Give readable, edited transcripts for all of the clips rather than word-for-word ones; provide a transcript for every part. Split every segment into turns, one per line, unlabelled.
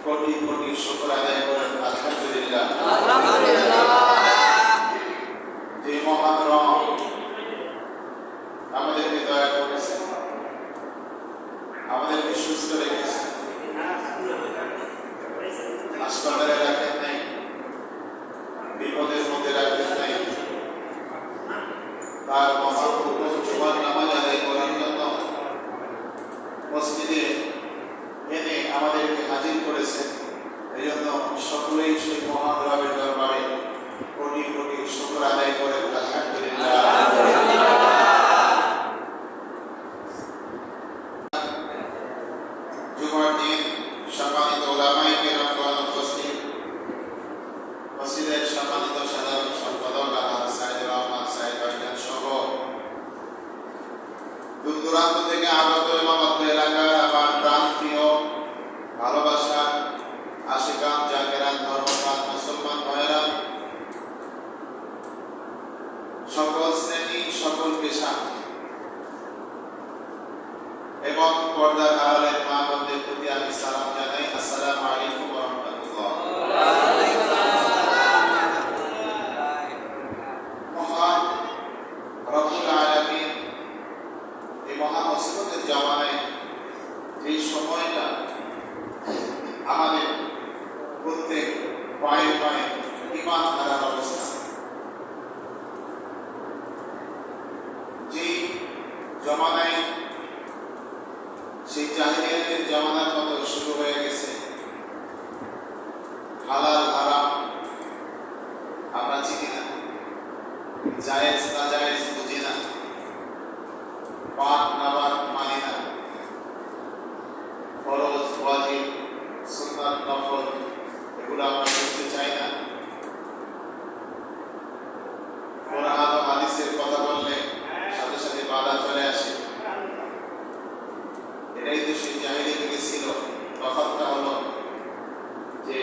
কোটি কোটি শুকর আদায় করেন আলহামদুলিল্লাহ। যে মহান রব আমাদেরকে দয়া করেছেন, আমাদেরকে সুস্থ রেখেছেন, হাসপাতালে রাখেন নাই, বিপদের মধ্যে রাখেন নাই, তার জুমার নামাজ আদায় করার জন্য মসজিদে এনে আমাদেরকে হাজির করেছেন। এই জন্য সকলেই সেই মহান রবের দরবারে কোটি কোটি শুকর আদায় করেন আলহামদুলিল্লাহ। জুমার দিন সম্মানিত উলামায়ে কেরাম উপস্থিত, মসজিদের সম্মানিত সাধারণ সম্পাদক আলহাজ সাইদুর রহমান সাইদ ভাইজান সহ দূর দূরান্ত থেকে আগত এবং অত্র এলাকার আমার প্রাণপ্রিয় ভালোবাসা আশিকান জাকেরান ধর্মপ্রাণ মুসলমান ভাইয়েরা, সকল শ্রেণী সকল পেশা এবং পর্দার আড়ালের মা বোনদের প্রতি আমি সালাম জানাই। আসসালামু আলাইকুম ওয়া রাহমাতুল্লাহ। মহান রব্বুল আলামিন এই মহা মুসিবতের জামানায় এই সময়টা আমাদের প্রত্যেক পায়ে পায়ে ঈমান হারার অবস্থা, যে জামানায় সেই জাহিলিয়াতের জামানার মতো শুরু হয়ে গেছে। হালাল হারাম আমরা চিনি না, জায়েজ না জায়েজ বুঝি না, পাক না পাক মানি না, ফরজ ওয়াজিব সুন্নাত নফল এগুলো আমরা করতে চাই না। কোরআন ও হাদিসের কথা বললে সাথে সাথে বাধা চলে আসে। এটাই তো সেই জাহিলি থেকে ছিল। তফাৎটা হলো যে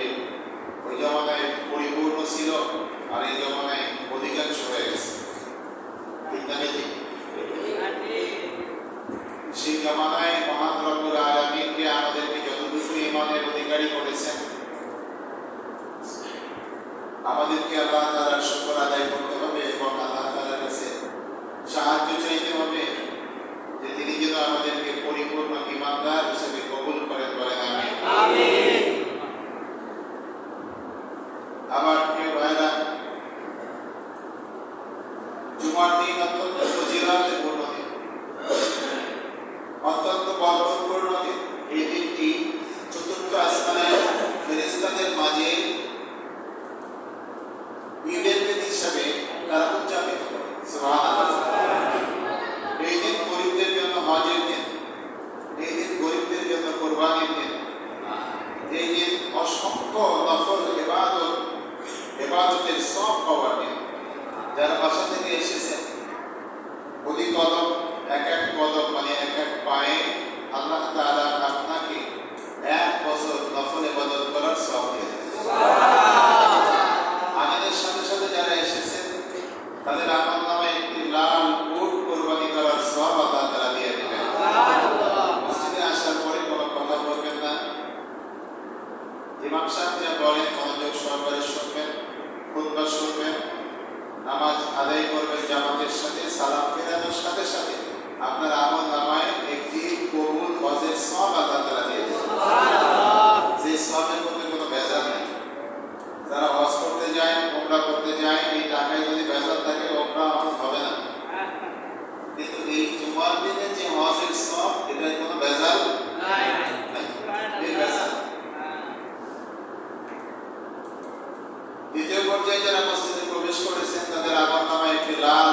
ওই জমানায় পরিপূর্ণ ছিল আর এই জমানায় অধিকাংশ হয়ে গেছে। ঠিক না ঠিক? সেই জমানায় মহান রব্বুল আলামিনকে আমাদেরকে যতটুকু ঈমানের অধিকারী করেছেন, আমাদেরকে আল্লাহ তাআলার শুকর আদায় করতে হবে এবং আল্লাহ তাআলার কাছে সাহায্য চাইতে হবে যে তিনি যেন আমাদেরকে পরিপূর্ণ ঈমানদার হিসেবে কবুল করেন। বলেন আমিন। আমিন। আমার প্রিয় ভাইরা, জুমার দিন অত্যন্ত ফজিলতপূর্ণ দিন, অত্যন্ত বরকতপূর্ণ দিন। এই দিনটি চতুর্থ আসমানে ফেরেশতাদের মাঝে ঈদের দিন হিসাবে তারা উদযাপিত করে। সুবহানাল্লাহ। এই দিন গরিবদের জন্য হজের দিন, এই দিন গরিবদের জন্য কোরবানির দিন, এই দিন অসংখ্য নফল ইবাদতের সওয়াব পাওয়ার দিন। যারা বাসা থেকে এসেছেন প্রতি কদম এক এক কদম মানে এক এক পায়ে আল্লাহ তাআলা আপনাকে 1 বছর নফল ইবাদত করার সওয়াব দিয়ে দেন। আমাদের সাথে সাথে যারা এসেছেন তাদের আমলনামায় একটি লাল উট কোরবানি করার সওয়াব আল্লাহ তাআলা দিয়ে দেবেন। মসজিদে আসার পরে কোনো কথা বলবেন না, ইমাম সাহেব যা বলেন মনোযোগ সহকারে শুনবেন, খুতবা শুনবেন, নামাজ আদায় করবেন জামাতের সাথে, সালাম ফেরানোর সাথে সাথে আপনার আমলনামায় একটি কবুল হজের সওয়াব আল্লাহ তাআলা দিয়ে দেবেন। যে সওয়াবের মধ্যে কোনো ভেজাল নেই। যারা হজ করতে যায়, উমরা করতে যায়, এই টাকায় যদি ভেজাল থাকে উমরা হজ হবে না। কিন্তু এই জুমার দিনে যে হজের সওয়াব, এটার কোনো ভেজাল নাই। দ্বিতীয় পর্যায়ে যারা মসজিদে প্রবেশ করেছেন তাদের আমলনামায় একটি লাল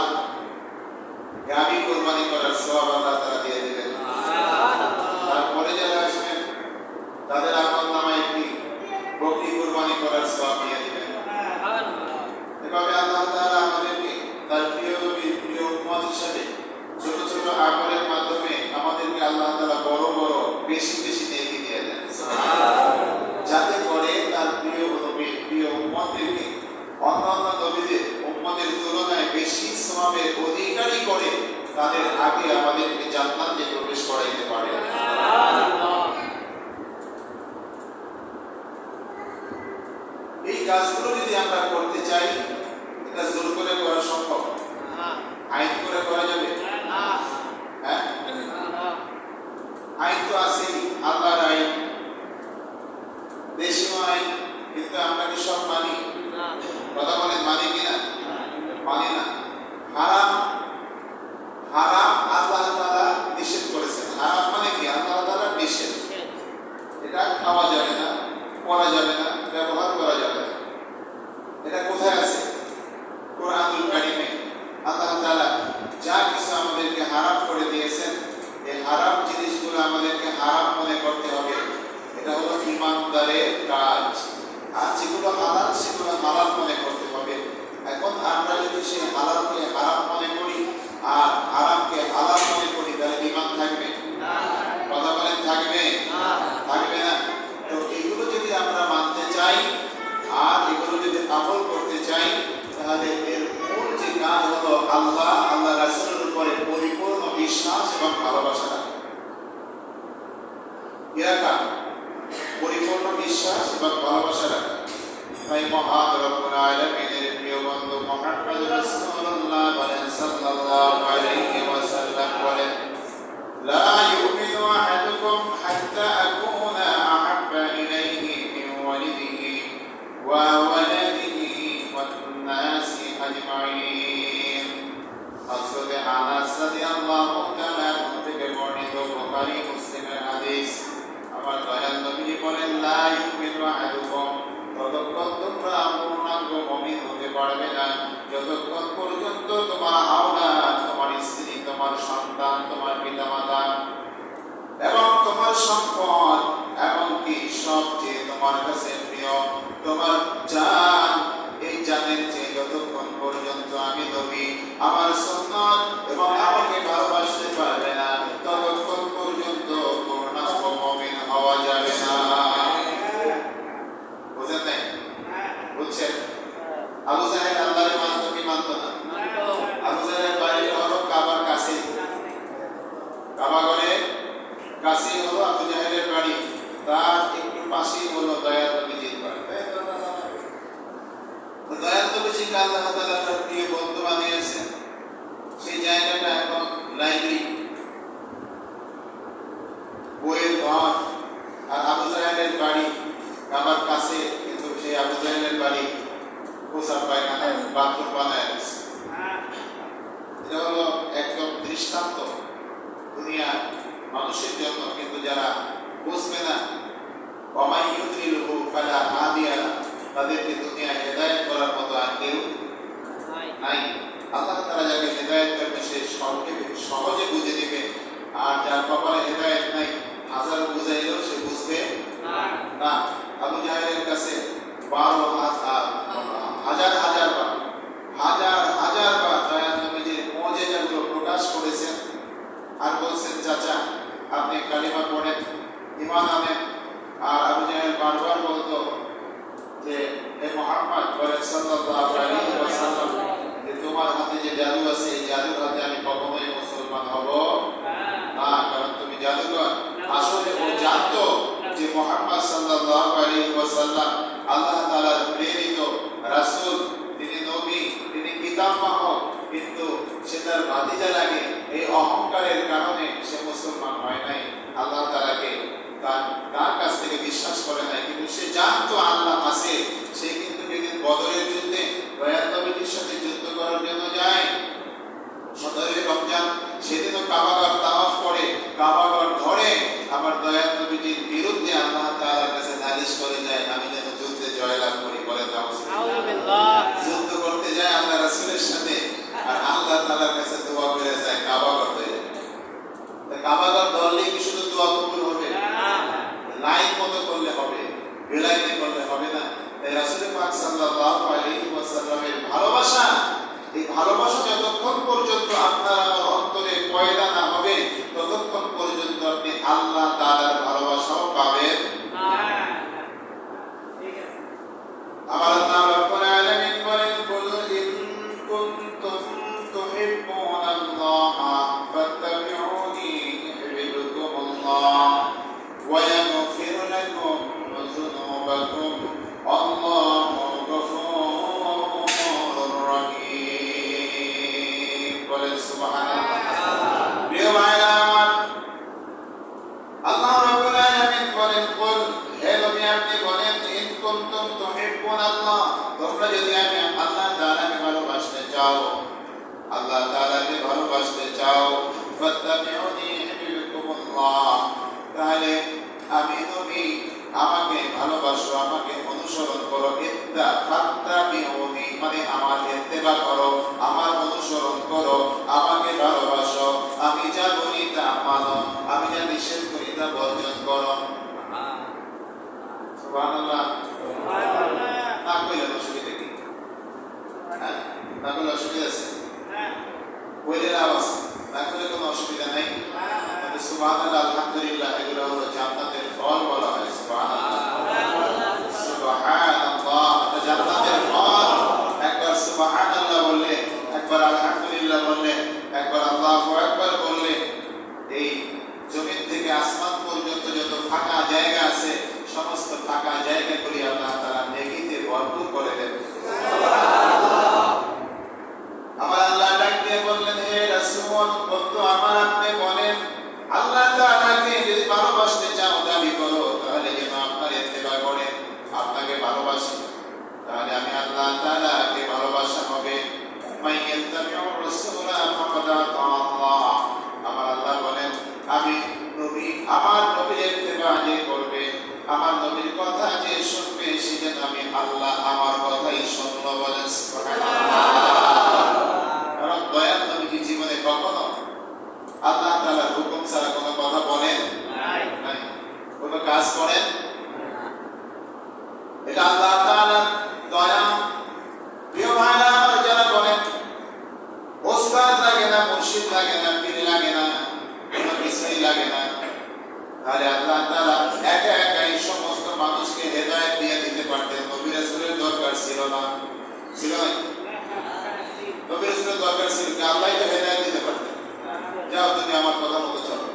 গাভী কোরবানি করার সওয়াব আল্লাহ তাআলা দিয়ে দেবেন। তারপরে যারা আসবেন তাদের আমলনামায় একটি বকরি কোরবানি করার সওয়াব দিয়ে দিবেন। এভাবে আল্লাহ তাআলা আমাদেরকে তার প্রিয় নবীর প্রিয় উম্মত হিসেবে ছোট ছোট আমলের মাধ্যমে আমাদেরকে আল্লাহ তাআলা বড় বড় বেশি বেশি নেকি দিয়ে দেন, যাতে করে তার প্রিয় নবীর প্রিয় উম্মতদেরকে অন্যান্য নবীদের উম্মতের তুলনায় বেশি সওয়াবের অধিকারী করে তাদের আগে আমাদেরকে জান্নাতে প্রবেশ করাইতে পারে। কাজগুলো যদি আমরা করতে চাই, এটা জোর করে করা সম্ভব? আইন করে করা যাবে? হ্যাঁ, আইন তো আছেই, আল্লাহর আইন, দেশীয় আইন, কিন্তু আমরা কি সব মানি? কথা বলেন, মানি কিনা? মানি না। হারাম, হারাম আল্লাহ তাআলা নিষেধ করেছেন। হারাম মানে কি? আল্লাহ তাআলা নিষেধ, এটা খাওয়া যাবে না, পরা যাবে না, ব্যবহার করা যাবে না। এটা কোথায় আছে? কোরআনুল কারীমে আল্লাহ তাআলা যা কিছু আমাদেরকে হারাম করে দিয়েছেন, এই হারাম জিনিসগুলো আমাদেরকে হারাম মনে করতে হবে। এটা হলো ঈমানদারের কাজ। আর যেগুলো হালাল সেগুলো হালাল মনে করতে হবে। এখন আমরা যদি সেই হালালকে হারাম মনে করি আর হারামকে হালাল মনে করি, তাহলে ঈমান থাকবে? কথা বলেন, থাকবে? থাকবে না। তো এগুলো যদি আমরা মানতে চাই আর এগুলো যদি আমল করতে চাই, তাহলে এর মূল যে কাজ হলো আল্লাহ, আল্লাহ রাসূলের উপরে পরিপূর্ণ বিশ্বাস এবং ভালোবাসা রাখা। এরা পরিপূর্ণ বিশ্বাস এবং ভালোবাসা রাখা। তাই মহান রব্বুল আলামিনের প্রিয় বন্ধু মুহাম্মদ রাসূলুল্লাহ সাল্লাল্লাহু আলাইহি ওয়াসাল্লাম বলেন, লা ইউমিনু আহাদুকুম হাত্তা আকুনা আহাব্বা ইলাইহি মিন ওয়ালিদিহি ওয়া ওয়ালাদিহি ওয়ান নাসি আজমাইন। হযরত আনাস রাদিয়াল্লাহু তাআলা থেকে বর্ণিত বুখারী মুসলিমের হাদিস। আমার দয়াল নবী বলেন, লা ইউমিনু আহাদুকুম, ততক্ষণ তোমরা পূর্ণাঙ্গ মুমিন হতে পারবে না যতক্ষণ পর্যন্ত তোমার আওলাদ, তোমার স্ত্রী, তোমার সন্তান, তোমার পিতামাতা এবং তোমার সম্পদ, এমনকি সবচেয়ে তোমার কাছে প্রিয় তোমার জান, এই জানের চেয়ে যতক্ষণ পর্যন্ত আমি নবী আমার সুন্নাত এবং আমাকে ভালোবাসতে পারবে না, ততক্ষণ পর্যন্ত পূর্ণাঙ্গ মুমিন হওয়া যাবে না। বুঝেন নাই? বুঝছেন? আবু জাহেল আল্লাহর মানত কি মানত না? আবু জাহেলের বাড়ি হলো কাবার কাছে, কাবাগরের কাছে হলো আবু জাহেলের বাড়ি। তার একটু পাশেই হলো দয়াল নবীজির বাড়ি। দয়াল নবীজিকে আল্লাহ তাআলা তার প্রিয় বন্ধু বানিয়েছেন। সেই জায়গাটা এখন লাইব্রেরি, বইয়ের ঘর। আর আবু জাহেলের বাড়ি কাবার কাছে, কিন্তু সেই আবু জাহেলের বাড়ি পোশাক পায়খানা, বাথরুম বানায় আছে। এটা হলো একদম দৃষ্টান্ত দুনিয়া মানুষের জন্য, কিন্তু যারা বুঝবে না, ওয়ামাই ইউদ্রিলহু ফালা হাদিয়া লাহু, তাদেরকে দুনিয়া হেদায়েত করার মতো আর কেউ নাই। আল্লাহ তাআলা যাকে হেদায়েত করবে সে সহজে বুঝে নেবে, আর যার কপালে হেদায়েত নাই হাজার বুঝাইলেও সে বুঝবে না। আবু জাহেলের কাছে 12,000 বার দয়াল নবীজির মুজিজাগুলো প্রকাশ করেছেন আর বলছেন, চাচা আপনি কালিমা পড়েন, ঈমান আনেন। আর আবু জাহেল বারবার বলতো যে, হে মুহাম্মদ সাল্লাল্লাহু আলাইহি ওয়াসাল্লাম, যে তোমার হাতে যে জাদু আছে, এই জাদুর হাতে আমি কখনোই মুসলমান হব না, কারণ তুমি জাদুকর। আসলে ও জানতো যে মুহাম্মদ সাল্লাল্লাহু আলাইহি ওয়াসাল্লাম আল্লাহ তাআলার প্রেরিত রাসূল, তিনি নবী, তিনি পিতামহ, কিন্তু সে তার ভাতিজা লাগে, এই অহংকারের কারণে সে মুসলমান হয় নাই, আল্লাহ তাআলাকে তার কাছ থেকে বিশ্বাস করে নাই। কিন্তু সে জানতো আল্লাহ আছে। সে কিন্তু যেদিন বদরের যুদ্ধে দয়াল নবীর সাথে যুদ্ধ করার জন্য যায়, 17 রমজান, সেদিনও কাবাগর তাওয়াফ করে, কাবাগর ধরে আমার দয়াল নবীজির বিরুদ্ধে আল্লাহ তাআলার কাছে নালিশ করে যায়, আমি যেন যুদ্ধে জয়লাভ করি। বলে আউযুবিল্লাহ। যুদ্ধ করতে যায় আল্লাহ রাসূলের সাথে, আর আল্লাহ তাআলার কাছে দোয়া করে যায় কাবাগর ধরে। কাবাগর ধরলে কি শুধু দোয়া কবুল হবে? লাইন মতো করলে হবে, বেলাইনে করলে হবে না। তাই রাসূল পাক সাল্লাল্লাহু আলাইহি ওয়াসাল্লামের ভালোবাসা, এই ভালোবাসা যতক্ষণ পর্যন্ত আপনার আমার অন্তরে পয়দা না হবে, ততক্ষণ পর্যন্ত আপনি আল্লাহ তাআলার ভালোবাসাও পাবেন না। আমার আল্লাহ রাব্বুল আলামিন বলেন, কুল ইন কুনতুম তুহিব্বুনাল্লাহা ফাত্তাবিউনি ইউহিব্বুকুমুল্লাহ ওয়া ইয়াগফির লাকুম যুনুবাকুম আল্লাহু কুনতুম তুহিব্বুনাল্লাহ, তোমরা যদি আমি আল্লাহ তাআলাকে ভালোবাসতে চাও, আল্লাহ তাআলাকে ভালোবাসতে চাও, ফাত্তাবিউনি ইউহিব্বুকুমুল্লাহ, তাহলে আমি নবী আমাকে ভালোবাসো, আমাকে অনুসরণ করো। ফাত্তাবিউনি মানে আমার ইত্তেবা করো, আমার অনুসরণ করো, আমাকে ভালোবাসো, আমি যা বলি তা মানো, আমি যা নিষেধ করি তা বর্জন করো। সুবহানাল্লাহ। না কইলে অসুবিধা কি? না কইলে অসুবিধা আছে? বলে আওয়াজ না করলে কোনো অসুবিধা নাই। সুবহানাল্লাহ, আলহামদুলিল্লাহ, এগুলো হলো জান্নাতের ফল বলা হয়। সুবহানাল্লাহ, সুবহানাল্লাহ, এটা জান্নাতের ফল। একবার সুবহানাল্লাহ বললে, একবার আলহামদুলিল্লাহ বললে, একবার আল্লাহু আকবার বললে, এই জমিন থেকে আসমান পর্যন্ত যত ফাঁকা জায়গা আছে, সমস্ত ফাঁকা জায়গাগুলি আল্লাহ তাআলা নেকিতে ভরপুর করে দেন। আমার আল্লাহ ডাক দিয়ে বললেন, হে রাসূল, বন্ধু আমার, আপনি বলেন আল্লাহ তাআলাকে যদি ভালোবাসতে চাও, দাবি করো, তাহলে যেন আপনার ইত্তেবা করে, আপনাকে ভালোবাসি, তাহলে আমি আল্লাহ তাআলাকে ভালোবাসা হবে। মাইয়াত্তাবিউর রাসূলা ফাকাদ আতাআল্লাহ, আমার আল্লাহ বলেন, আমি নবী, আমার নবীর ইত্তেবা যে করবে, আমার নবীর কথা যে শুনবে, সে যেন আমি আল্লাহ আমার কথাই শুনলো। বলেন সুবহানাল্লাহ। কারণ দয়াল নবী জীবনে কখনো আল্লাহ তাআলার হুকুম ছাড়া কোনো কথা বলেন নাই, কোনো কাজ করেন। এটা আল্লাহ তাআলার দয়া। প্রিয় ভাইরা আমার, যারা বলেন ওস্তাদ লাগে না, মুর্শিদ লাগে না, পীর লাগে না, কোনো কিছুই লাগে না, তাহলে আল্লাহ তাআলা একা একা এই সমস্ত মানুষকে হেদায়েত দিয়ে দিতে পারতেন। নবী রাসূলের দরকার ছিল না, ছিল না? নবী রাসূলের দরকার ছিল কি? আল্লাহই তো হেদায়েত দিতে পারতেন। যাও তুমি আমার কথা মতো চলো।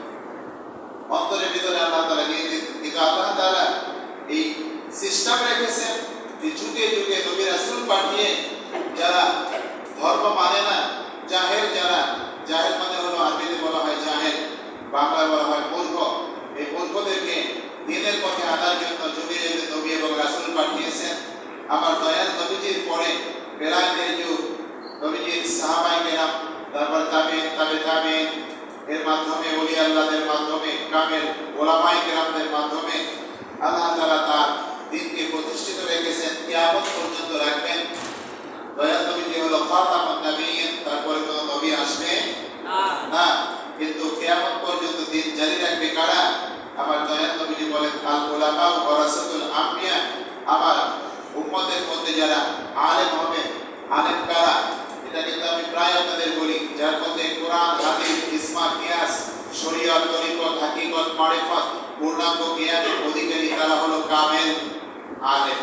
অন্তরের ভিতরে আল্লাহ তাআলা দিয়ে দিতেন। কিন্তু আল্লাহ তাআলা এই সিস্টেম রেখেছেন যে যুগে যুগে নবী রাসূল পাঠিয়ে যারা ধর্ম মানে না, জাহেল যারা, জাহেল মানে হলো আরবিতে বলা হয় জাহেল, বাংলায় বলা হয় মূর্খ, এই মূর্খদেরকে দ্বীনের পথে আনার জন্য যুগে যুগে নবী এবং রাসূল পাঠিয়েছেন। আমার দয়াল নবীজির পরে বেলায়েতের যুগ, নবীজির সাহাবায়ে কেরাম, তারপর তাবেঈন, এর মাধ্যমে ওলি আল্লাহদের মাধ্যমে, কামেল ওলামায়ে কেরামদের মাধ্যমে আল্লাহ তাআলা তার দ্বীনকে প্রতিষ্ঠিত রেখেছেন, কিয়ামত পর্যন্ত রাখবেন। দয়াল নবীজি হলো খাতামুন নবিয়্যিন, তারপরে কোনো নবী আসবে না, কিন্তু কিয়ামত পর্যন্ত দ্বীন জারি রাখবে কারা? আমার দয়াল নবীজি বলেন, আল উলামা ওয়ারাসাতুল আম্বিয়া, আমার উম্মতের মধ্যে যারা আলেম হবে, আলেম কারা? এটা কিন্তু আমি প্রায় আপনাদের বলি, যার মধ্যে কোরআন, হাদিস, ইসমা, কিয়াস, শরীয়ত, তরিকত, হাকিকত, মারিফত, পূর্ণাঙ্গ জ্ঞানের অধিকারী, তারা হলো কামেল আলেম।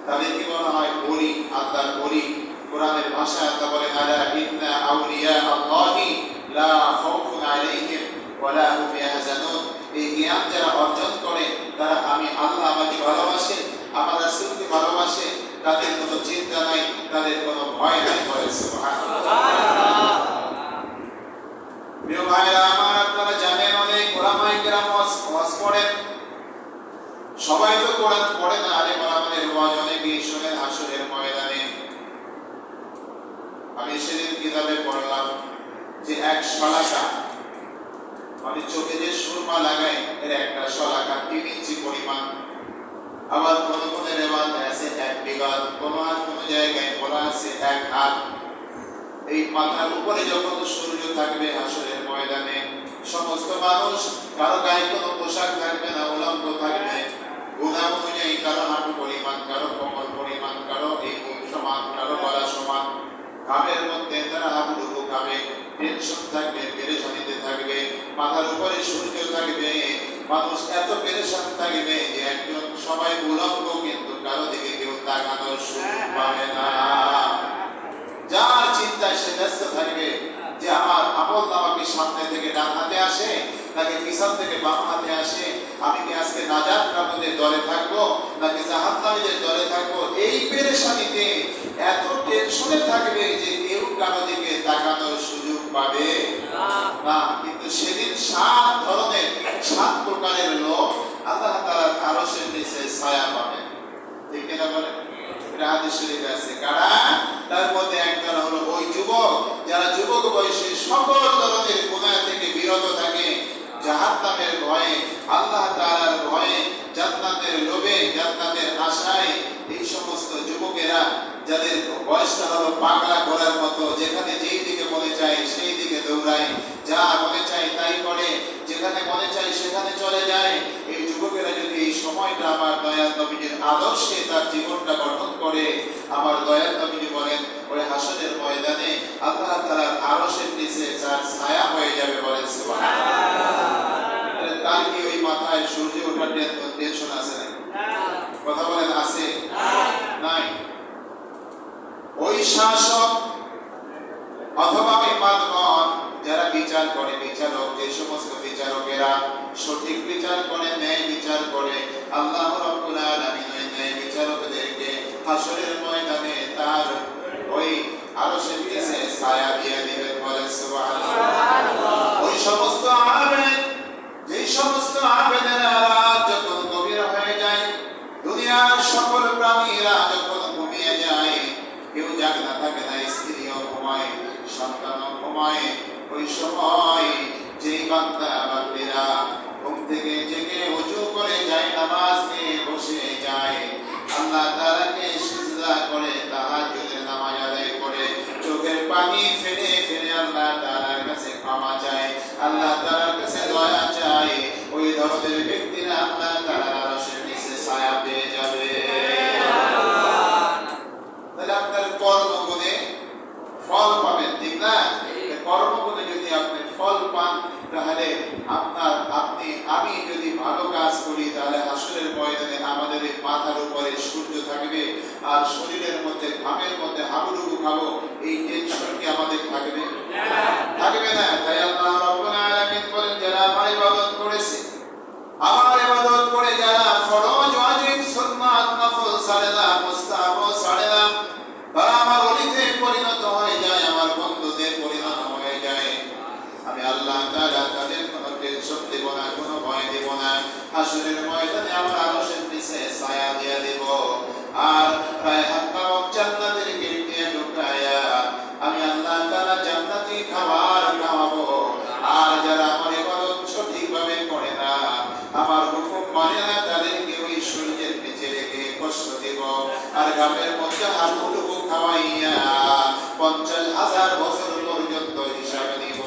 তাদেরকে বলা হয় ওলি, আল্লাহর ওলি। কোরআনের ভাষায় আল্লাহ বলেন, আলা ইন্না আউলিয়া আল্লাহি লা খাউফুন আলাইহিম ওয়া লা হুম ইয়াহজানুন। এই জ্ঞান যারা অর্জন করে, তারা আমি আল্লাহ আমাকে ভালোবাসে, আমার রাসূলকে ভালোবাসে, তাদের কোনো চিন্তা নাই, তাদের কোনো ভয় নাই। বলে সুবহানাল্লাহ। প্রিয় ভাইরা আমার, আপনারা জানেন অনেক ওলামায়ে কেরাম ওয়াজ পড়েন, সবাই তো কোরআন পড়ে না, আলেম ওলামাদের ওয়াজ অনেকেই শোনেন হাসরের ময়দানে। আমি সেদিন কিতাবে পড়লাম যে এক শলাকা, মানে চোখে যে সুরমা লাগায়, এর একটা শলাকা 3 ইঞ্চি পরিমাণ। আবার কোন কোন রেওয়ায়েতে আছে 1 বিঘত, কোন জায়গায় বলা আছে 1 হাত। এই মাথার উপরে যখন সূর্য থাকবে হাসরের ময়দানে, সমস্ত মানুষ, কারো গায়ে কোনো পোশাক থাকবে না, উলঙ্গ থাকবে, গুনাহ অনুযায়ী কারো হাঁটু পরিমাণ, কারো কোমর পরিমাণ, কারো এই বুক সমান, কারো গলা সমান। ঘামের মধ্যে তারা হাবুডুবু খাবে, টেনশন থাকবে, পেরেশানিতে থাকবে, মাথার উপরে সূর্য থাকবে, মানুষ এত পেরেশান থাকবে যে একজন সবাই উলঙ্গ, কিন্তু কারো দিকে কেউ তাকানোর সুযোগ পাবে না। যার চিন্তায় সে ব্যস্ত থাকবে যে আমার আমল নামাকে সামনে থেকে ডান হাতে আসে নাকি পিছন থেকে বাম হাতে আসে, আমি কি আজকে নাজাত প্রাপ্তদের দলে থাকবো নাকি জাহান্নামীদের দলে থাকবো, এই পেরেশানিতে এত টেনশনে থাকবে যে কেউ কারো দিকে তাকানোর সুযোগ পাবে না। কিন্তু সেদিন 7 প্রকারের লোক আল্লাহ তাআলার আরশের নিচে ছায়া পাবে। কিনা বলে? এটা হাদিস শরীফে আছে। কারা? তার মধ্যে একজন হলো ওই যুবক যারা যুবক বয়সে সকল ধরনের গুনাহ থেকে বিরত থাকে, জাহান্নামের ভয়ে, আল্লাহ তাআলার ভয়ে, জান্নাতের লোভে, জান্নাতের আশায়। এই সমস্ত যুবকেরা যাদের বয়সটা হলো পাগলা ঘোড়ার মতো, যেখানে যেই দিকে মনে চায় সেই দিকে দৌড়ায়, যা মনে চায় তাই করে, যেখানে মনে চায় সেখানে চলে যায়। এই যুবকেরা যদি এই সময়টা আমার দয়াল নবীর আদর্শে তার জীবনটা গঠন করে, আমার দয়াল নবী বলেন ওই হাসরের ময়দানে আল্লাহ তাআলার আরশের নিচে যার ছায়া হয়ে যাবে। বলেন সুবহানাল্লাহ। তার কি ওই মাথায় সূর্য ওঠার টেনশন আছে না? কথা বলেন আছে? নাই। ওই শাসক অথবা ইমামগণ যারা বিচার করে, বিচারক, যে সমস্ত বিচারকেরা সঠিক বিচার করে, ন্যায় বিচার করে, আল্লাহ রাব্বুল আলামিন ওই ন্যায় বিচারকদেরকে হাসরের ময়দানে তার ওই আরশের নিচে ছায়া দিয়ে দিবেন। বলেন সুবহানাল্লাহ। ওই সমস্ত আবেদ, যেই সমস্ত আবেদেরা রাত যখন গভীর হয়ে যায়, দুনিয়ার সকল প্রাণীরা যখন ঘুমিয়ে যায়, কেউ জাগ না থাকে না, স্ত্রীও ঘুমায়, সন্তানও ঘুমায়, ওই সময় যেই বান্দা বান্দিরা ঘুম থেকে জেগে ওযু করে যায়, নামাজ নিয়ে বসে যায়, আল্লাহ তাআলাকে সিজদা করে, তাহাজ্জুদের নামাজ আদায় করে, চোখের পানি ফেলে ফেলে আল্লাহ তাআলার কাছে ক্ষমা চায়, আল্লাহ তাআলার কাছে দয়া চায়, ওই ধরনের ব্যক্তিরা আল্লাহ তাআলার আরশের নিচে ছায়া পেয়ে যাবে। তাহলে আপনার কর্মগুণে ফল পাবেন, ঠিক না? কর্মগুণে যদি আপনি ফল পান, তাহলে আমি যদি ভালো কাজ করি, তাহলে হাসরের ময়দানে আমাদের এই মাথার উপরে সূর্য থাকবে, আর শরীরের মধ্যে ঘামের মধ্যে হাবুডুবু খাবো, এই টেনশন কি আমাদের থাকবে? থাকবে না। তাই আল্লাহ রাব্বুল আলামিন বলেন, যারা আমার ইবাদত করেছে, আমার ইবাদত করে যারা ফরজ ওয়াজিব সুন্নাত নফল ছাড়ে না, মুস্তাহাব ছাড়ে না, তারা আমার ওলিতে পরিণত হয়ে যায়, আমার বন্ধুতে পরিণত হয়ে যায়। আমি আল্লাহ তাআলা তাদের কোনো টেনশন দেব না, কোনো ভয় দেব না। হাসরের ময়দানে আমার আরশের নিচে ছায়া দিয়ে দেব, আর প্রায় হাত্তাও জান্নাতের গেট দিয়ে ঢুকায়া আমি আল্লাহ তাআলা জান্নাতি খাবার খাওয়াবো। আর যারা আমার ইবাদত সঠিকভাবে করে না, আমার হুকুম মানে না, তাদেরকে ওই সূর্যের নিচে রেখে কষ্ট দেব, আর ঘামের মধ্যে হাবুডুবু খাওয়াইয়া 50,000 বছর পর্যন্ত হিসাব দিব।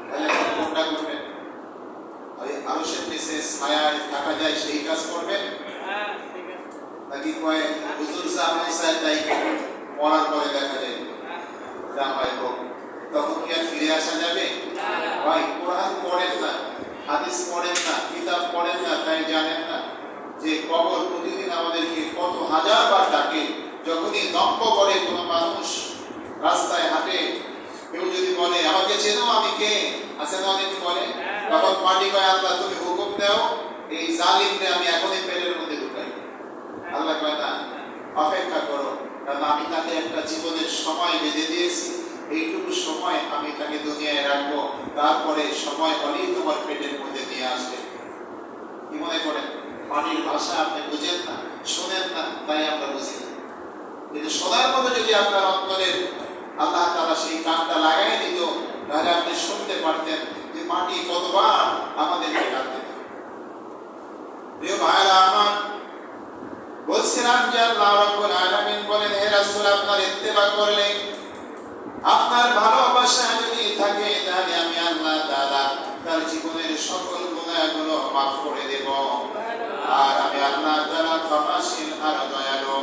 তাহলে কোনটা করবেন? ওই আরশের নিচে ছায়ায় থাকা যায় সেই কাজ করবেন, নাকি কয় হুজুর যা মন চায় তাই মরার পরে দেখা যায় যা হয় হোক, তখন কি আর ফিরে আসা যাবে? ভাই, কোরআন পড়েন না, হাদিস পড়েন না, কিতাব পড়েন না, তাই জানেন না যে কবর প্রতিদিন আমাদেরকে কত হাজার বার ডাকে। যখনই দম্ভ করে কোনো মানুষ রাস্তায় হাঁটে, কেউ যদি বলে আমাকে চেনো, আমি কে, আছে না অনেকে বলে, তখন মাটি কয় আল্লাহ তুমি হুকুম দাও, এই জালিমকে আমি এখনই পেটের মধ্যে ঢুকাই। আল্লাহ কয় না, অপেক্ষা করো, কারণ আমি তাকে একটা জীবনের সময় বেঁধে দিয়েছি, এইটুকু সময় আমি তাকে দুনিয়ায় রাখবো, তারপরে সময় হলেই তোমার পেটের মধ্যে নিয়ে আসবে। কি মনে করেন? পানির ভাষা আপনি বুঝেন না, শোনেন না, তাই আমরা বুঝি না। কিন্তু শোনার মতো যদি আপনার অন্তরের আল্লাহ তাআলা সেই কানটা লাগাই দিত, তাহলে আপনি শুনতে পারতেন যে মাটি কতবার আমাদেরকে ডাকে। প্রিয় ভাইরা আমার, বলছিলাম যে আল্লাহ রাব্বুল আলামিন বলেন, হে রাসূল, আপনার ইত্তেবা করলে, আপনার ভালোবাসা যদি থাকে, তাহলে আমি আল্লাহ তাআলা তার জীবনের সকল গুনাহগুলো মাফ করে দেব। আর আমি আল্লাহ তাআলা ক্ষমাশীল আর দয়ালু।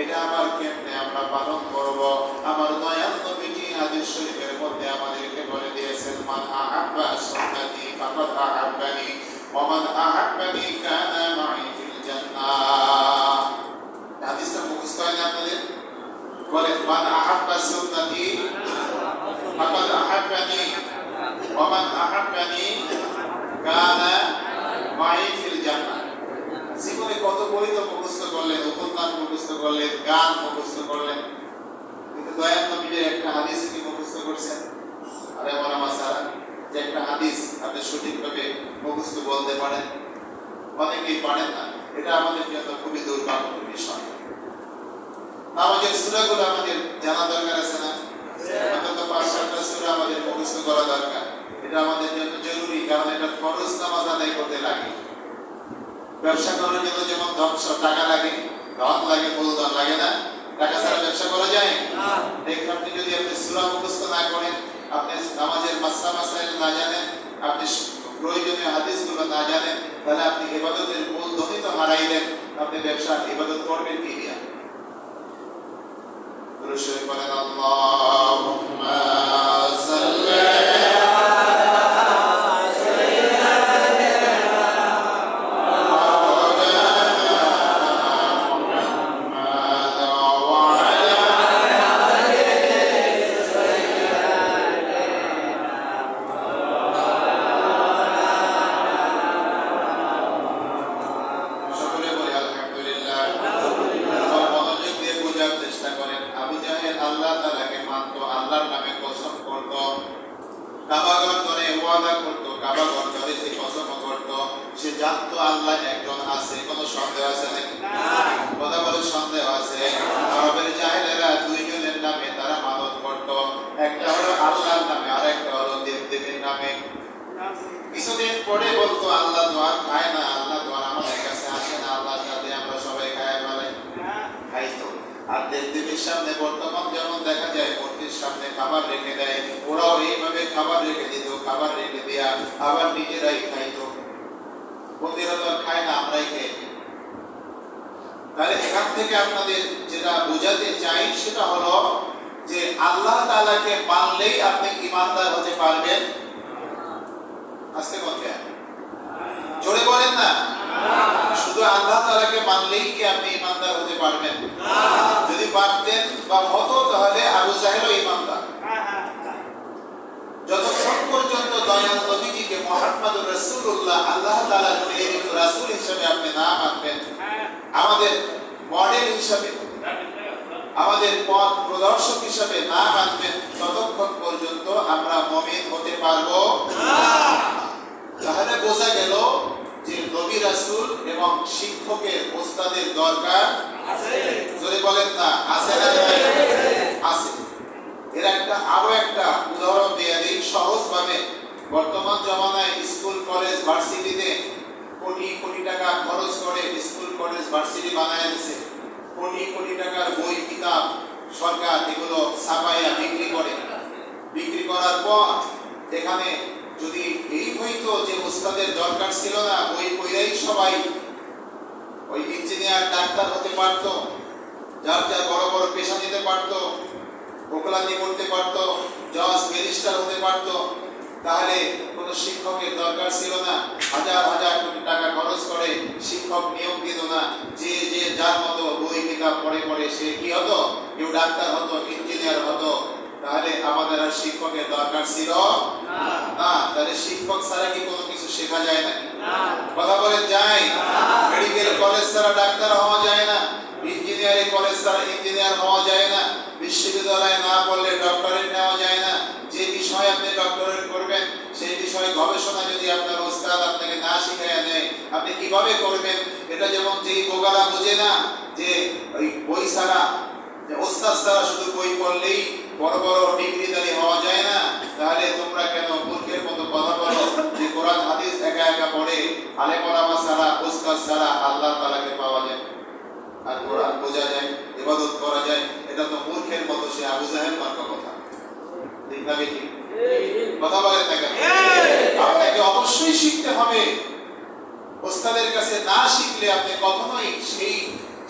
এটা আমার কেমনে আমরা পালন করব? আমার দয়াল নবীজি হাদিস শরীফের মধ্যে আমাদেরকে বলে দিয়েছেন, মান আহাব্বা সুন্নতি ফাকাদ আহাব্বানি ওয়া মান আহাব্বানি কানা মাই ফিল জান্নাহ। হাদিসটা মুখস্থ হয় না আপনাদের? বলেন, মান আহাব্বা সুন্নতি ফাকাদ আহাব্বানি ওয়া মান আহাব্বানি কানা মাই ফিল জান্নাহ। জীবনে কত বই তো মুখস্থ করলেন, উপন্যাস মুখস্থ করলেন, গান মুখস্থ করলেন, কিন্তু দয়াল নবীর একটা হাদিস কি মুখস্থ করছেন? আরে আমার মাসারা, যে একটা হাদিস আপনি সঠিকভাবে মুখস্থ বলতে পারেন, অনেকেই পারেন না। এটা আমাদের জন্য খুবই দুর্ভাগ্যের বিষয়। নামাজের সূরাগুলো আমাদের জানা দরকার আছে না? অন্তত ৫-৭টা সূরা আমাদের মুখস্থ করা দরকার। এটা আমাদের জন্য জরুরি, কারণ এটা ফরজ নামাজ আদায় করতে লাগে। ব্যবসা করার জন্য যেমন টাকা লাগে, ধন লাগে, মূলধন লাগে না? টাকা ছাড়া ব্যবসা করা যায় না। আপনি যদি আপনি সূরা মুখস্থ না করেন, আপনি নামাজের মাসলা মাসাইল না জানেন, আপনি প্রয়োজনীয় হাদিসগুলো না জানেন, তাহলে আপনি ইবাদতের মূলধনই তো হারাইলেন। আপনি ব্যবসা ইবাদত করবেন কি দিয়া? রসুল বলেন আল্লাহুম্মা সাল্লি কিছুদিন পরে বলতো আল্লাহ দোয়া খায় না, আল্লাহ দোয়া আমাদের কাছে আসে না, আল্লাহর সাথে আমরা সবাই খায় ফেলাই, খাইতো। আর দেবদেবীর সামনে বর্তমান যেমন দেখা যায় মূর্তির সামনে খাবার রেখে দেয়, ওরাও এইভাবে খাবার রেখে দিত, খাবার রেখে দেয়া আবার নিজেরাই খাইতো। মন্দিরা তো খায় না, আমরাই খাই। তাহলে এখান থেকে আপনাদের যেটা বোঝাতে চাই সেটা হলো যে আল্লাহ তাআলাকে মানলেই আপনি ঈমানদার হতে পারবেন। আজকে বলতে জোরে বলেন না, শুধু আল্লাহ তাআলাকে মানলেই কি আপনি ঈমানদার হতে পারবেন? যদি পারতেন বা হতো তাহলে আবু জাহেলও ঈমানদার। যতক্ষণ পর্যন্ত দয়াল নবীজিকে মুহাম্মদুর রাসূলুল্লাহ আল্লাহ তাআলা নবীর রাসূল হিসেবে আপনি না মানবেন, আমাদের মডেল হিসেবে, আমাদের পথ প্রদর্শক হিসেবে না মানবেন, ততক্ষণ পর্যন্ত আমরা মুমিন হতে পারবো না। তাহলে বোঝা গেল যে নবী রাসূল এবং শিক্ষকের ওস্তাদের দরকার আছে। যদি বলেন না আছে না? আছে। এর আরো একটা উদাহরণ দিয়ে দিই সহজভাবে। বর্তমান জমানায় স্কুল কলেজ ভার্সিটিতে কোটি কোটি টাকা খরচ করে স্কুল কলেজ ভার্সিটি বানায় দিচ্ছে। কোটি কোটি টাকার বই কিতাব সরকার এগুলো ছাপাইয়া বিক্রি করে। বিক্রি করার পর এখানে যদি এই হইতো যে ওস্তাদের দরকার ছিল না, বই পড়াই সবাই ওই ইঞ্জিনিয়ার ডাক্তার হতে পারত, যার যা বড় বড় পেশা নিতে পারত, ওকালতি করতে পারত, জজ ব্যারিস্টার হতে পারত, তাহলে কোনো শিক্ষকের দরকার ছিল না। হাজার হাজার কোটি টাকা খরচ করে শিক্ষক নিয়োগ দিত না। যে যে যার মতো বই কিতাব পড়ে পড়ে সে কি হতো? কেউ ডাক্তার হতো, ইঞ্জিনিয়ার হতো। তাহলে আমাদের আর শিক্ষকের দরকার ছিল না। তাহলে শিক্ষক ছাড়া কি কোনো কিছু শেখা যায় নাকি? কথা বলেন যায়? মেডিকেল কলেজ ছাড়া ডাক্তার হওয়া যায় না, ইঞ্জিনিয়ারিং কলেজ ছাড়া ইঞ্জিনিয়ার হওয়া যায় না, বিশ্ববিদ্যালয়ে না পড়লে ডক্টরেট নেওয়া যায় না। যে বিষয়ে আপনি ডক্টরেট করবেন সেই বিষয়ে গবেষণা যদি আপনার ওস্তাদ আপনাকে না শিখাইয়া দেয়, আপনি কিভাবে করবেন? এটা যেমন যেই বোকারা বোঝে না যে ওই বই ছাড়া, ওস্তাদ ছাড়া শুধু বই পড়লেই বড় বড় ডিগ্রিধারী হওয়া যায় না, তাহলে তোমরা কেন মূর্খের মতো কথা বলো যে কোরআন হাদিস একা একা পড়ে আলেম ওলামা ছাড়া, ওস্তাদ ছাড়া আল্লাহ তাআলাকে পাওয়া যায় আর কোরআন বোঝা যায়, ইবাদত করা যায়? এটা তো মূর্খের মতো সে আবু জাহেল মার্কা কথা। ঠিক না বেটি? কথা বলেন না কেন? আপনাকে অবশ্যই শিখতে হবে। ওস্তাদের কাছে না শিখলে আপনি কখনোই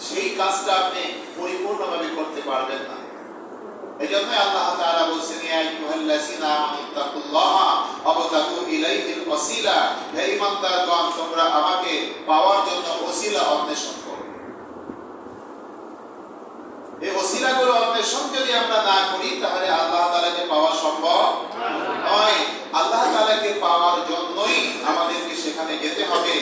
সেই কাজটা আপনি পরিপূর্ণভাবে করতে পারবেন না। এজন্য আল্লাহ তাআলা বলেছেন, ইয়া আইয়ুহাল্লাযীনা আমানু তাকুল্লাহা ওয়াবতাগু ইলাইহিল ওয়াসিলা, হে ঈমানদারগণ তোমরা আমাকে পাওয়ার জন্য ওসিলা অন্বেষণ করো। এই ওসিলাগুলো অন্বেষণ যদি আমরা না করি তাহলে আল্লাহ তাআলাকে পাওয়া সম্ভব নয়। আল্লাহ তাআলাকে পাওয়ার জন্যই আমাদেরকে সেখানে যেতে হবে।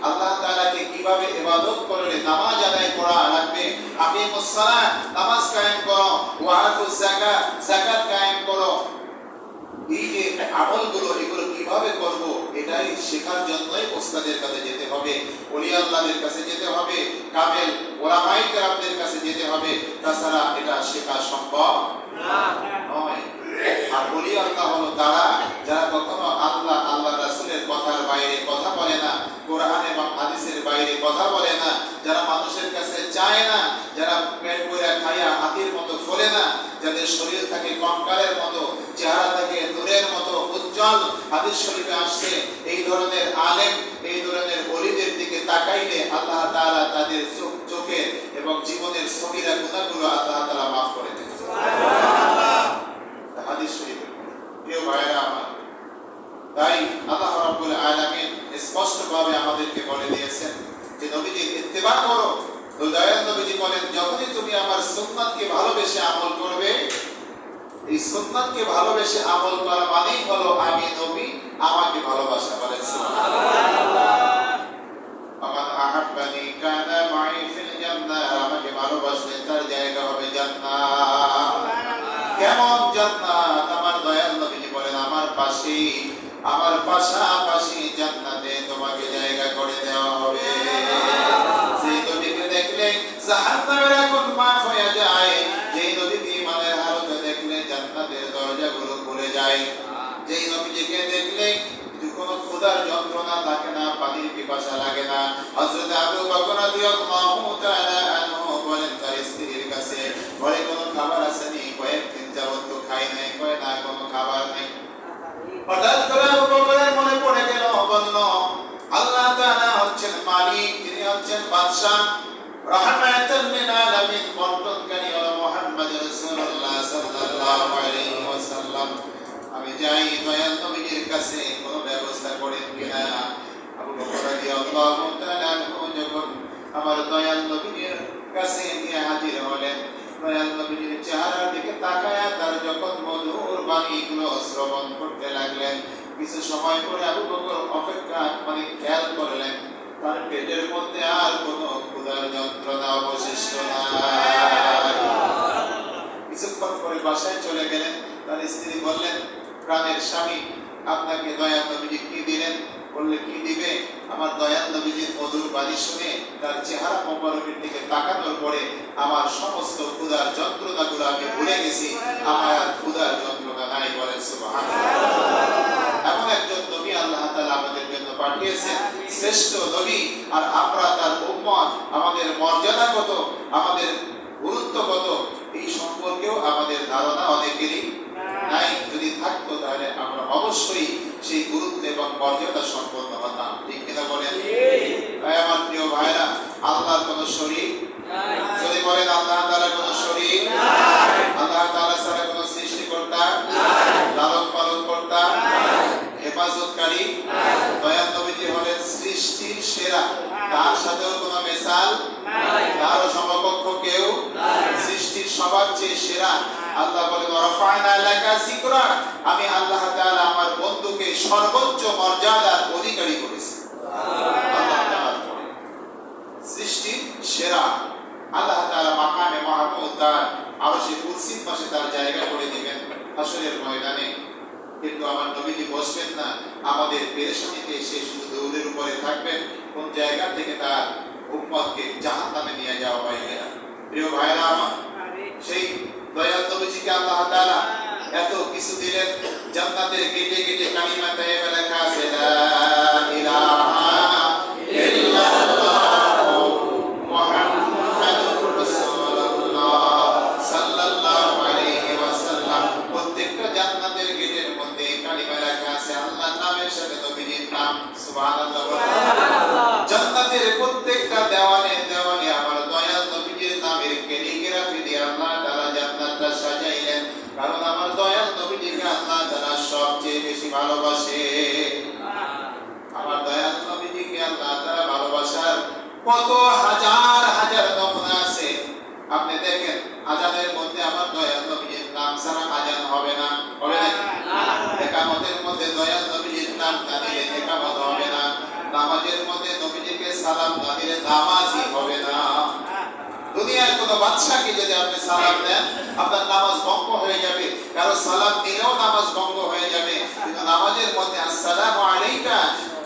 আল্লাহ তাআলাকে কিভাবে ইবাদত করলে নামাজ আদায় করা লাগবে, আকিমুস সালাত নামাজ কায়েম করো, ওয়া আতুজ যাকাত যাকাত কায়েম করো, এই যে আমলগুলো এগুলো কিভাবে করব এটাই শেখার জন্যই ওস্তাদের কাছে যেতে হবে, ওলি আল্লাহদের কাছে যেতে হবে। কামেল ওলামায়ে কেরামদের কাছে যেতে হবে, তাছাড়া এটা শেখা সম্ভব নয়। আর ওলি আল্লাহ হলো তারা যারা কখনো আল্লাহ আল্লাহ রাসূলের কথার বাইরে কথা বলে না, কোরআন এবং হাদিসের বাইরে কথা বলে না, যারা মানুষের কাছে চায় না, যারা পেট ভরে খাইয়া হাতির মতো ফলে না, যাদের শরীর থাকে কঙ্কালের মতো, চেহারা থাকে নূরের মতো উজ্জ্বল। হাদিস শরীফে আসছে এই ধরনের আলেম, এই ধরনের ওলিদের দিকে তাকাইলে আল্লাহ তাআলা তাদের চোখের এবং জীবনের সগীরা গুনাহগুলো আল্লাহ তাআলা মাফ করে দেন। সুবহানাল্লাহ। হাদিস শরীফে প্রিয় ভাইরা আমার, তাই আল্লাহ রাব্বুল আলামিন স্পষ্টভাবে আমাদেরকে বলে দিয়েছেন যে নবীজির ইত্তেবা করো। তো দয়াল নবীজি বলেন, যখনই তুমি আমার সুন্নাতকে ভালোবেসে আমল করবে, এই সুন্নাতকে ভালোবেসে আমল করা মানেই হলো আমি নবী আমাকে ভালোবাসা। বলেন সুবহানাল্লাহ। আমান আহাব্বানি কানা মাই ফিল জান্নাহ, আমাকে ভালোবাসলে তার জায়গা হবে জান্নাত। কেমন জান্নাত? আমার দয়াল নবীজি বলেন, আমার পাশেই, আমার পাশাপাশি জান্নাতে তোমাকে জায়গা করে দেওয়া হবে। যেই নবীকে দেখলে জাহান্নামের আগুন মাফ হয়ে যায়, যেই নবীকে ইমানের হালতে দেখলে জান্নাতের দরজাগুলো খুলে যায়, যেই নবীকে দেখলে কোনো ক্ষুধার যন্ত্রণা থাকে না, পানির পিপাসা লাগে না। হযরত আবু বকর রাদিয়াল্লাহু তাআলা আনহু বলেন তার স্ত্রীর কাছে, ঘরে কোনো খাবার আসেনি, কয়েকদিন যাবত তো খাই নাই, কয় না কোনো খাবার নেই। হঠাৎ করে আবু বকরের মনে পড়ে গেল, বলল আল্লাহ তাআলা হচ্ছেন মালিক, তিনি হচ্ছেন বাদশা, রাহমাতুল লিল আলামিন, বন্টনকারী হলো মুহাম্মদ রাসূলুল্লাহ সাল্লাল্লাহু আলাইহি ওয়াসাল্লাম। আমি যাই দয়াল নবীর কাছে, কোনো ব্যবস্থা করেন কিনা। আবু বকর রাদিয়াল্লাহু তাআলা যখন আমার দয়াল নবীর কাছে নিয়ে হাজির হলেন, দয়াল নবীর চেহারার দিকে তাকায়া তার যখন মধুর বাণীগুলো শ্রবণ করতে লাগলেন, কিছু সময় পরে আবু বকর অপেক্ষা খেয়াল করলেন তার পেটের মধ্যে আর কোনো ক্ষুধার যন্ত্রণা অবশিষ্ট নাই। কিছুক্ষণ পরে বাসায় চলে গেলেন। তার স্ত্রী বললেন, প্রাণের স্বামী, আপনাকে দয়াল নবীজি কি দিলেন? বললে, কি দিবে? আমার দয়াল নবীজির মধুর বাণী শুনে তার চেহারা মোবারকের দিকে তাকানোর পরে আমার সমস্ত ক্ষুধার যন্ত্রণাগুলো আমি ভুলে গেছি, আমার আর ক্ষুধার যন্ত্রণা নাই। বলেন সুবহানাল্লাহ। এমন একজন নবী আল্লাহ তাআলা আমাদের জন্য পাঠিয়েছেন, শ্রেষ্ঠ নবী। আর আমরা তার উম্মত, আমাদের মর্যাদা কত, আমাদের গুরুত্ব কত, এই সম্পর্কেও আমাদের ধারণা অনেকেরই নাই। যদি থাকতো তাহলে আমরা অবশ্যই সেই গুরুত্ব এবং মর্যাদা সম্পন্ন হতাম। ঠিক কিনা বলেন? তাই আমার প্রিয় ভাইরা, আল্লাহর কোনো শরীক নাই। যদি বলেন আল্লাহ তাআলার কোনো শরীক নাই, আল্লাহ তাআলা ছাড়া কোনো সৃষ্টিকর্তা নাই, লালন পালন কর্তা নাই, হেফাজতকারী নাই। দয়াল নবীজি হলেন সৃষ্টির সেরা, তার সাথেও কোনো মেসাল নাই, তারও সমকক্ষ কেউ নাই, সৃষ্টির সবার চেয়ে সেরা। আল্লাহ বলেন, ওয়ারাফা'না লাকা যিকরা, আমি আল্লাহ তাআলা আমার বন্ধুকে সর্বোচ্চ মর্যাদার অধিকারী করেছি। আল্লাহ তাআলা সৃষ্টির সেরা। আল্লাহ তাআলা মাকামে মাহমুদ তার আরশে কুরসির পাশে তার জায়গা করে দিবেন হাশরের ময়দানে। কিন্তু আমার নবীজি বসবেন না আমাদের পেরেশানিতে, সে শুধু দৌড়ের উপরে থাকবেন, কোন জায়গা থেকে তার উম্মতকে জাহান্নামে নিয়ে যাওয়া হয় না। প্রিয় ভাইরা আমার, সেই দয়াল নবীজিকে আল্লাহ তাআলা এত কিছু দিলেন। জান্নাতের গেটে গেটে কালিমা তাইয়্যিবা লেখা আছে, লা ইলাহা ইল্লাল্লাহু মুহাম্মাদুর রাসূলুল্লাহ সাল্লাল্লাহু আলাইহি ওয়াসাল্লাম। প্রত্যেকটা জান্নাতের গেটের মধ্যে কালিমা লেখা আছে আল্লাহর নামের সাথে নবীজির নাম। সুবহানাল্লাহ। জান্নাতের প্রত্যেকটা দেওয়ালে দেওয়ালে আমার দয়াল নবীজির নামের ক্যালিগ্রাফি দিয়ে আল্লাহ তাআলা জান্নাতটা সাজাইলেন। কারণ আমার দয়াল নবীজিকে আল্লাহ তাআলা সবচেয়ে বেশি ভালোবাসে। আমার দয়াল নবীজিকে আল্লাহ তাআলা ভালোবাসার কত হাজার হাজার নমুনা আছে। আপনি দেখেন, আজানের মধ্যে আমার দয়াল নবীজির নাম ছাড়া আজান হবে না, হবে না? ইকামতের মধ্যে দয়াল নবীজির নাম না দিলে ইকামত হবে না। নামাজের মধ্যে নবীজিকে সালাম না দিলে নামাজই হবে না। দুনিয়ার কোন বাদশাকে যদি আপনি সালাম দেন, আপনার নামাজ ভঙ্গ হয়ে যাবে। কারো সালাম দিলেও নামাজ ভঙ্গ হয়ে যাবে। কিন্তু নামাজের মধ্যে আসসালামু আলাইকা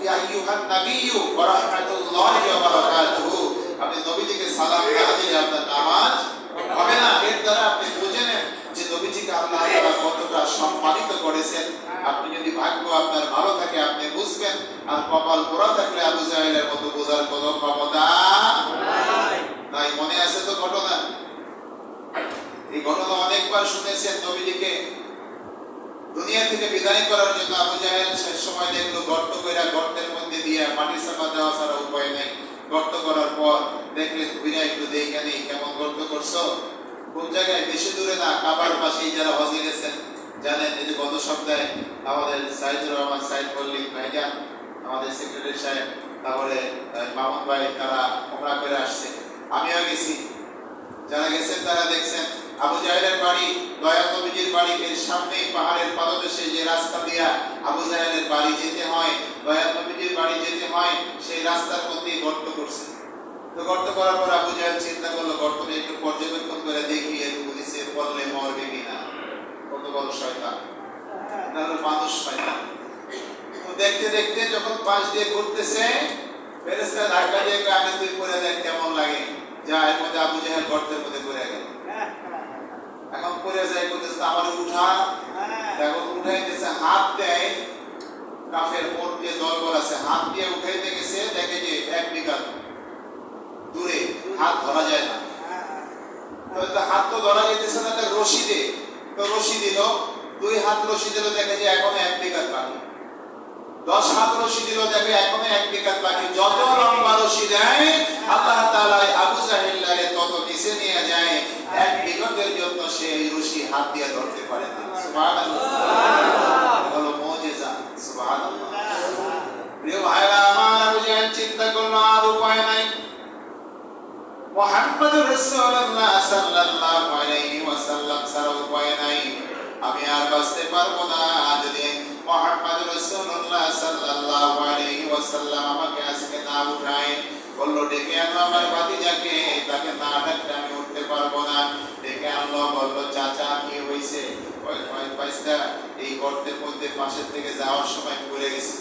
ইয়া আইয়ুহান নাবিয়্যু ওয়া রাহমাতুল্লাহি ওয়া বারাকাতুহু, আপনি নবীজিকে দেখছেন নবীজিকে দুনিয়া থেকে বিদায় করার জন্য আবু জাহেল শেষ সময় দেখলো গর্ত কইরা গর্তের মধ্যে দিয়ে মাটি চাপা দেওয়া ছাড়া উপায় নেই। গর্ত করার পর দেখলেন ঘুরে একটু দেখে নেই কেমন গর্ত করছো, কোন জায়গায়, বেশি দূরে না, কাবার পাশেই। যারা হজে গেছেন জানেন, এই যে গত সপ্তাহে আমাদের সাইদুর রহমান সাইদ মল্লিক ভাইজান, আমাদের সেক্রেটারি সাহেব, তারপরে মামুন ভাই, তারা ওমরা করে আসছে, আমিও গেছি। যারা গেছেন তারা দেখছেন আবু জাহেলের বাড়ি, দয়াল নবীজির বাড়ির সামনে পাহাড়ের পাদদেশে যে রাস্তা দিয়া আবু জাহেলের বাড়ি যেতে হয়, দয়াল নবীজির বাড়ি যেতে হয়, সেই রাস্তার মধ্যে গর্ত করছে। তো গর্ত করার পর আবু জাহেল চিন্তা করলো গর্তটা একটু পর্যবেক্ষণ করে দেখি এর পুলিশে পড়লে মরবে কিনা। কত বড় শয়তান, এটা হলো মানুষ শয়তান। তো দেখতে দেখতে যখন পাশ দিয়ে ঘুরতেছে, ফেরেশতা ধাক্কা দিয়ে কানে তুই পড়ে দেখ কেমন লাগে। যা এর মধ্যে আবু জাহেল গর্তের মধ্যে পড়ে গেল। এখন পড়ে যায়, বলতেছে আমার উঠা। এখন উঠাইতেছে, হাত দেয়, কাফের মোট যে দলবল আছে হাত দিয়ে উঠাইতে গেছে, দেখে যে 1 বিঘা দূরে, হাত ধরা যায় না। তো হাত তো ধরা যাইতেছে না, রশি দে, তো রশি দিল, 2 হাত রশি দিল, দেখে যে এখনো 1 বিঘা বাকি। 10 হাত রশি দিল, দেখে এখনো 1 বিঘা বাকি। যত লম্বা রশি দেয় আল্লাহ তাআলা আবু জাহেলকে তত নিচে নিয়ে যায়, 1 বিঘার জন্য সেই রশি হাত দিয়ে ধরতে পারে না। সুবহানাল্লাহ, বলো মুজিজা। সুবহানাল্লাহ। প্রিয় ভাইরা আমার, আবু জাহেল চিন্তা করলো আর উপায় নাই, মুহাম্মদুর রাসূলুল্লাহ সাল্লাল্লাহু আলাইহি ওয়াসাল্লাম ছাড়া উপায় নাই, আমি আর বাঁচতে পারবো না যদি মুহাম্মদুর রাসূলুল্লাহ সাল্লাল্লাহু আলাইহি ওয়াসাল্লাম আমাকে আজকে না উঠায়। বললো ডেকে আনো আমার ভাতিজাকে, তাকে না ডাকলে আমি উঠতে পারবো না। ডেকে আনলো, বললো চাচা কি হয়েছে? পয়সা এই গর্তের মধ্যে পাশের থেকে যাওয়ার সময় পড়ে গেছে।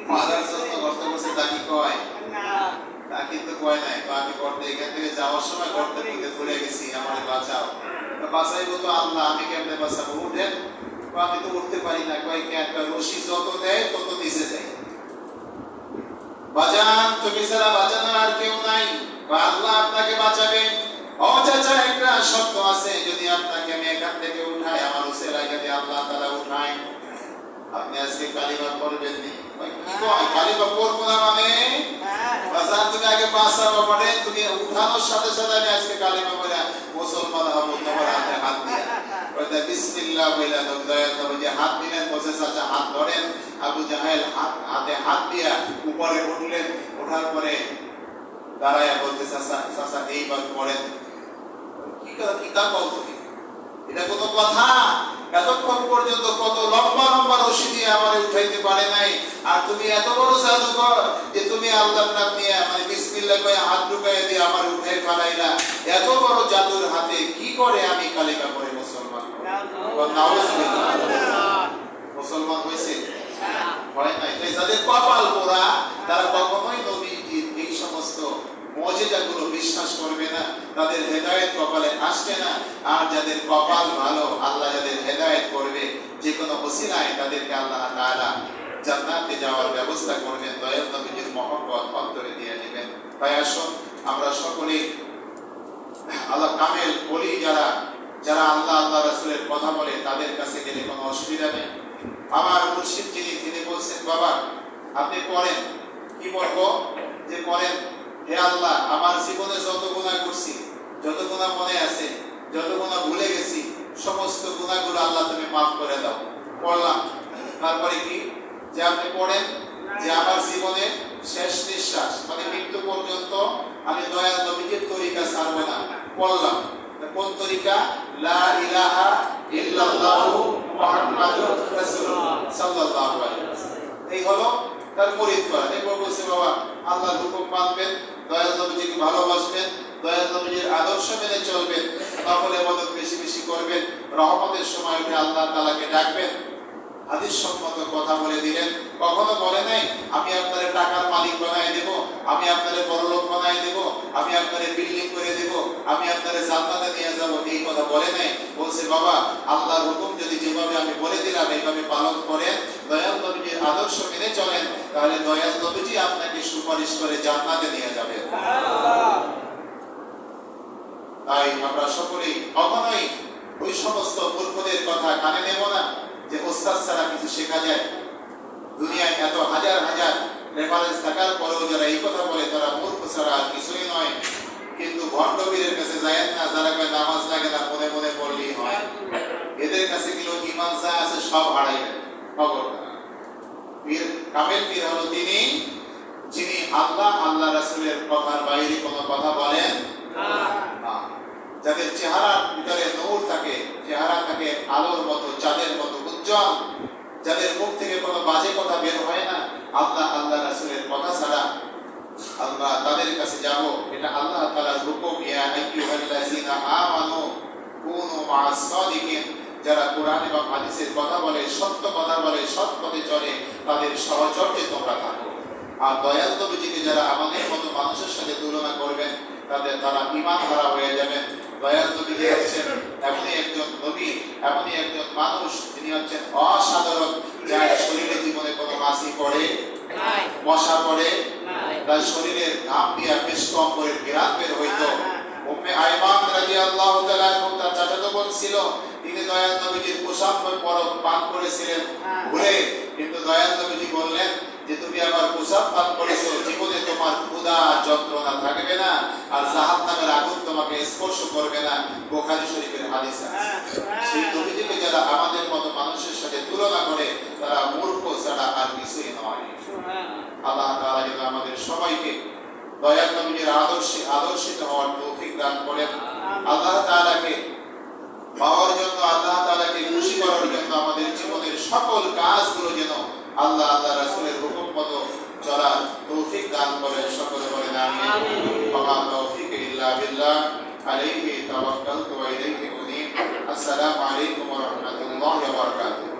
মাদার জন্য গর্ত করছে, তা কি কয় না, তা কিন্তু কয় নাই, আমি গর্তে এখান থেকে যাওয়ার সময় গর্তের মধ্যে পড়ে গেছি, আমারে বাঁচাও। বাঁচাইবো তো আল্লাহ, আমি কেমনে বাঁচাবো? উঠেন। আমি তো উঠতে পারি না। কয় কেন? রশি যত দেয় তত নিচে যায়। বাজান, তুমি ছাড়া বাঁচানোর আর কেউ নাই, আল্লাহ আপনাকে বাঁচাবে। ও চাচা, একটা শর্ত আছে, যদি আপনাকে আমি এখান থেকে উঠাই, আমার উসিলায় যদি আল্লাহ তাআলা উঠায়, আপনি আজকে কালিমা পড়বেন নি? কি কয় কালিমা পড়বো না মানে? বাজান, তুমি আগে বাঁচাবো, মানে তুমি উঠানোর সাথে সাথে আমি আজকে কালিমা পড়া মুসলমান হবো তোমার হাতে হাত দিয়ে। কইতা বিসমিল্লাহ বইলা দয়াল নবী হাত দিলেন, বসে চাচা হাত ধরেন। আবু জাহেল হাতে হাত দিয়া উপরে উঠলেন। ওঠার পরে দাঁড়ায়া বলতে, চাচা চাচা এইবার পড়েন। কি তা বল তুমি? এটা কোনো কথা? এতক্ষণ পর্যন্ত কত লম্বা লম্বা রশি দিয়ে আমারে উঠাইতে পারে নাই, আর তুমি এত বড় জাদুকর যে তুমি আল্লাহর নাম নিয়ে মানে বিসমিল্লাহ কয়ে হাত ঢুকাইয়া দিয়ে আমার উঠাই ফেলাইলা। এত বড় জাদুর হাতে কি করে আমি কালিমা পড়ে মুসলমান হব? মুসলমান হয়েছে? হয় নাই। তাই যাদের কপাল পোড়া তারা কখনোই নবীজির এই সমস্ত মুজিজাগুলো বিশ্বাস করবে না, তাদের হেদায়েত কপালে আসবে না। আর যাদের কপাল ভালো, আল্লাহ যাদের হেদায়েত করবে, যে কোনো ওসিলায় তাদেরকে আল্লাহ তাআলা জান্নাতে যাওয়ার ব্যবস্থা করবেন, দয়াল নবীজির মহব্বত অন্তরে দিয়ে নেবেন। তাই আসুন আমরা সকলেই আল্লাহ কামেল বলি, যারা যারা আল্লাহ আল্লাহ রাসূলের কথা বলে তাদের কাছে গেলে কোনো অসুবিধা নেই। আমার মুর্শিদ তিনি বলছেন, বাবা আপনি পড়েন। কি পড়বো? যে পড়েন, হে আল্লাহ, আমার জীবনে যত গুনাহ করছি, যত গুনাহ মনে আছে, যত গুনাহ ভুলে গেছি, সমস্ত গুনাহগুলো আল্লাহ তুমি মাফ করে দাও। পড়লাম। তারপরে কি? যে আপনি পড়েন যে আমার জীবনে শেষ নিঃশ্বাস মানে মৃত্যু পর্যন্ত আমি দয়াল নবীজির তরিকা ছাড়বো না। পড়লাম। কোন তরিকা? লা ইলাহা ইল্লাল্লাহু মুহাম্মাদুর রাসূলুল্লাহ সাল্লাল্লাহু আলাইহি ওয়াসাল্লাম। এই হলো তার মুরিদ করা। এরপর বলছে, বাবা আল্লাহর হুকুম মানবেন, দয়াল নবীজিকে ভালোবাসবেন, দয়াল নবীজির আদর্শ মেনে চলবেন, নফল ইবাদত বেশি বেশি করবেন, রহমতের সময় উঠে আল্লাহ তাআলাকে ডাকবেন। হাদিস সম্মত কথা বলে দিলেন। কখনো বলে নাই আমি আপনারে টাকার মালিক বানায় দেব, আমি আপনারে বড়লোক বানায় দেব, আমি আপনারে বিল্ডিং করে দেব, আমি আপনারে জান্নাতে নিয়ে যাব, এই কথা বলে নাই। বলছে, বাবা আল্লাহর হুকুম যদি যেভাবে আমি বলে দিলাম এইভাবে পালন করেন, দয়াল নবীজির আদর্শ মেনে চলেন, তাহলে দয়াল নবীজি আপনাকে সুপারিশ করে জান্নাতে নিয়ে যাবেন। তাই আমরা সকলেই কখনোই ওই সমস্ত মূর্খদের কথা কানে নেব না যে ওস্তাদ ছাড়া কিছু শেখা যায়। দুনিয়ায় এত হাজার হাজার রেফারেন্স থাকার পরেও যারা এই কথা বলে তারা মূর্খ ছাড়া আর কিছুই নয়। কিন্তু ভণ্ড পীরের কাছে যায় না, যারা কয় নামাজ লাগে না, মনে মনে পড়লেই হয়। এদের কাছে গেলেও ঈমান যা আছে সব হারাইবেন। খবর পীর, কামেল পীর হলো তিনি যিনি আল্লাহ আল্লাহ রাসূলের কথার বাইরে কোনো কথা বলেন না, যাদের চেহারার ভিতরে নূর থাকে, চেহারা থাকে আলোর মতো, চাঁদের মতো উজ্জ্বল, যাদের মুখ থেকে কোনো বাজে কথা বের হয় না আল্লাহ আল্লাহ রাসূলের কথা ছাড়া, আমরা তাদের কাছে যাব। এটা আল্লাহ তাআলার হুকুম। ইয়া আইয়ুহাল্লাযীনা আমানু কুনু মা'আস সাদিকিন, যারা কোরআন এবং হাদিসের কথা বলে, সত্য কথা বলে, সৎ পথে চলে, তাদের সহচর্যে তোমরা থাকো। আর দয়াল নবীজিকে যারা আমাদের মতো মানুষের সাথে তুলনা করবেন তারা ঈমান হারা হয়ে যাবেন। দয়াল নবীজি হচ্ছেন এমনই একজন নবী, এমনই একজন মানুষ, তিনি হচ্ছেন অসাধারণ, যার শরীরে জীবনে কোনো মাছি পড়ে, মশা পড়ে, তার শরীরের ঘাম দিয়া বেশ কম করে ঘেরান বের হইতো। উম্মে আইমান রাদিয়াল্লাহু তাআলা তার চাচাতো বোন ছিল, তিনি দয়াল নবীজির পোশাক পান করেছিলেন ভুলে, কিন্তু দয়াল নবীজি বললেন যে তুমি আবার পোশাক পান করেছো, জীবনে তোমার ক্ষুধা যন্ত্রণা থাকবে না, আর জাহান্নামের আগুন তোমাকে স্পর্শ করবে না। বুখারী শরীফের হাদিস আছে। সেই নবীজিকে যারা আমাদের মতো মানুষের সাথে তুলনা করে তারা মূর্খ ছাড়া আর কিছুই নয়। আল্লাহ তাআলা যেন আমাদের সবাইকে দয়াল নবীজির আদর্শিত হওয়ার তৌফিক দান করেন। আল্লাহ তাআলাকে পাওয়ার জন্য, আল্লাহ তাআলাকে খুশি করার জন্য আমাদের জীবনের সকল কাজগুলো যেন আল্লাহ আল্লাহ রাসূলের হুকুম মতো চলার তৌফিক দান করেন। সকলে বলেন আমিন। ওয়া মা তাওফীক ইল্লা বিল্লাহ, আলাইহি তাওয়াক্কালতু ওয়া ইলাইহি উনীব। আসসালামু আলাইকুম ওয়া রাহমাতুল্লাহি ওয়া বারাকাতুহু।